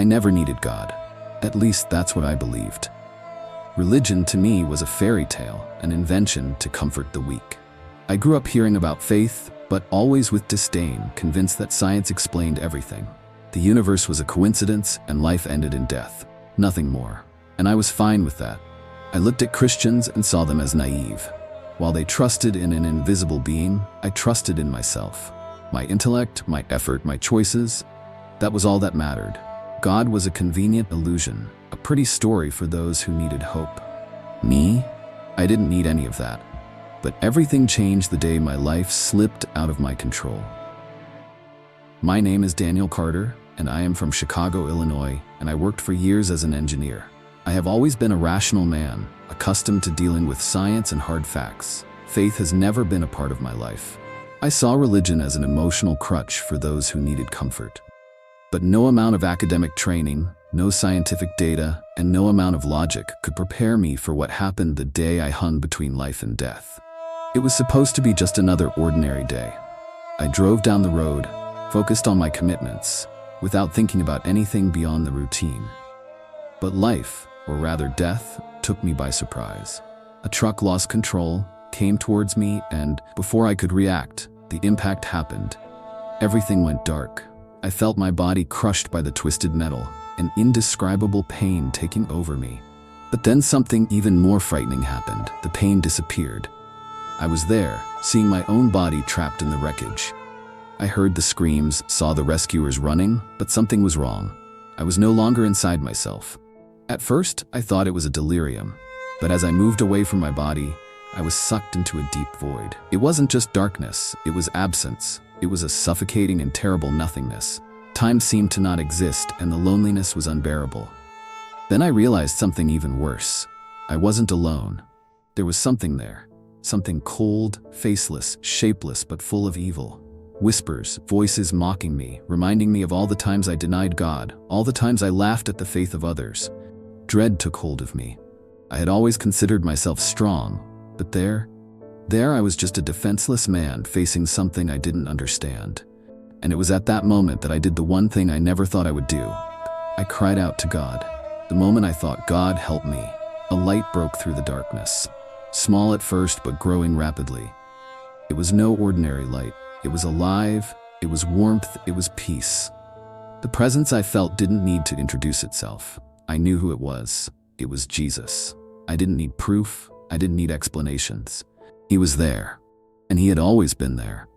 I never needed God. At least that's what I believed. Religion to me was a fairy tale, an invention to comfort the weak. I grew up hearing about faith, but always with disdain, convinced that science explained everything. The universe was a coincidence and life ended in death. Nothing more. And I was fine with that. I looked at Christians and saw them as naive. While they trusted in an invisible being, I trusted in myself. My intellect, my effort, my choices, that was all that mattered. God was a convenient illusion, a pretty story for those who needed hope. Me? I didn't need any of that. But everything changed the day my life slipped out of my control. My name is Daniel Carter, and I am from Chicago, Illinois, and I worked for years as an engineer. I have always been a rational man, accustomed to dealing with science and hard facts. Faith has never been a part of my life. I saw religion as an emotional crutch for those who needed comfort. But no amount of academic training, no scientific data, and no amount of logic could prepare me for what happened the day I hung between life and death. It was supposed to be just another ordinary day. I drove down the road, focused on my commitments, without thinking about anything beyond the routine. But life, or rather death, took me by surprise. A truck lost control, came towards me, and before I could react, the impact happened. Everything went dark. I felt my body crushed by the twisted metal, an indescribable pain taking over me. But then something even more frightening happened. The pain disappeared. I was there, seeing my own body trapped in the wreckage. I heard the screams, saw the rescuers running, but something was wrong. I was no longer inside myself. At first, I thought it was a delirium, but as I moved away from my body, I was sucked into a deep void. It wasn't just darkness, it was absence. It was a suffocating and terrible nothingness. Time seemed to not exist, and the loneliness was unbearable. Then I realized something even worse. I wasn't alone. There was something there. Something cold, faceless, shapeless, but full of evil. Whispers, voices mocking me, reminding me of all the times I denied God, all the times I laughed at the faith of others. Dread took hold of me. I had always considered myself strong, but there I was just a defenseless man facing something I didn't understand. And it was at that moment that I did the one thing I never thought I would do. I cried out to God. The moment I thought, God, help me, a light broke through the darkness. Small at first, but growing rapidly. It was no ordinary light. It was alive, it was warmth, it was peace. The presence I felt didn't need to introduce itself. I knew who it was. It was Jesus. I didn't need proof. I didn't need explanations. He was there, and he had always been there.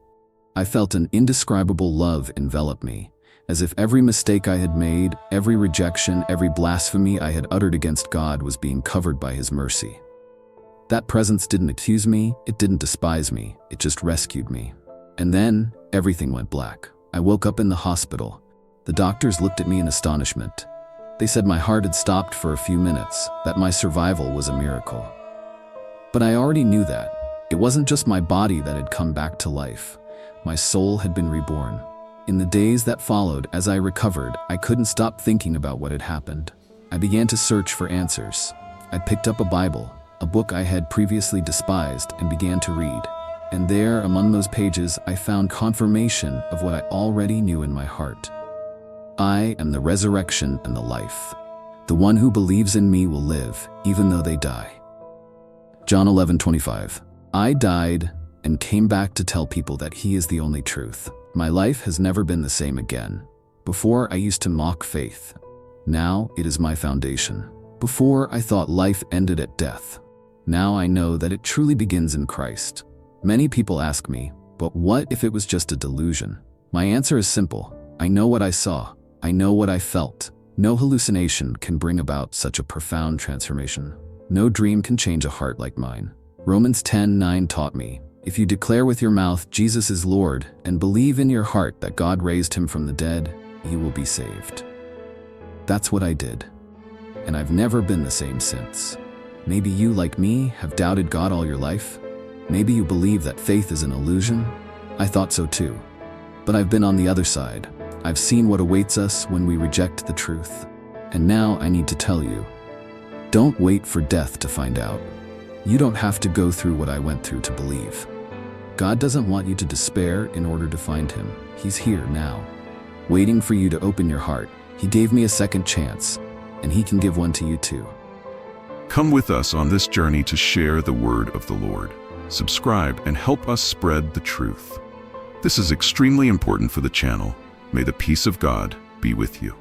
I felt an indescribable love envelop me, as if every mistake I had made, every rejection, every blasphemy I had uttered against God was being covered by his mercy. That presence didn't accuse me, it didn't despise me, it just rescued me. And then, everything went black. I woke up in the hospital. The doctors looked at me in astonishment. They said my heart had stopped for a few minutes, that my survival was a miracle. But I already knew that. It wasn't just my body that had come back to life. My soul had been reborn. In the days that followed, as I recovered, I couldn't stop thinking about what had happened. I began to search for answers. I picked up a Bible, a book I had previously despised, and began to read. And there, among those pages, I found confirmation of what I already knew in my heart. I am the resurrection and the life. The one who believes in me will live, even though they die. John 11:25. I died and came back to tell people that he is the only truth. My life has never been the same again. Before, I used to mock faith. Now, it is my foundation. Before, I thought life ended at death. Now I know that it truly begins in Christ. Many people ask me, but what if it was just a delusion? My answer is simple. I know what I saw. I know what I felt. No hallucination can bring about such a profound transformation. No dream can change a heart like mine. Romans 10:9 taught me, if you declare with your mouth Jesus is Lord and believe in your heart that God raised him from the dead, you will be saved. That's what I did. And I've never been the same since. Maybe you, like me, have doubted God all your life. Maybe you believe that faith is an illusion. I thought so too. But I've been on the other side. I've seen what awaits us when we reject the truth. And now I need to tell you, don't wait for death to find out. You don't have to go through what I went through to believe. God doesn't want you to despair in order to find him. He's here now, waiting for you to open your heart, He gave me a second chance, and He can give one to you too. Come with us on this journey to share the word of the Lord. Subscribe and help us spread the truth. This is extremely important for the channel. May the peace of God be with you.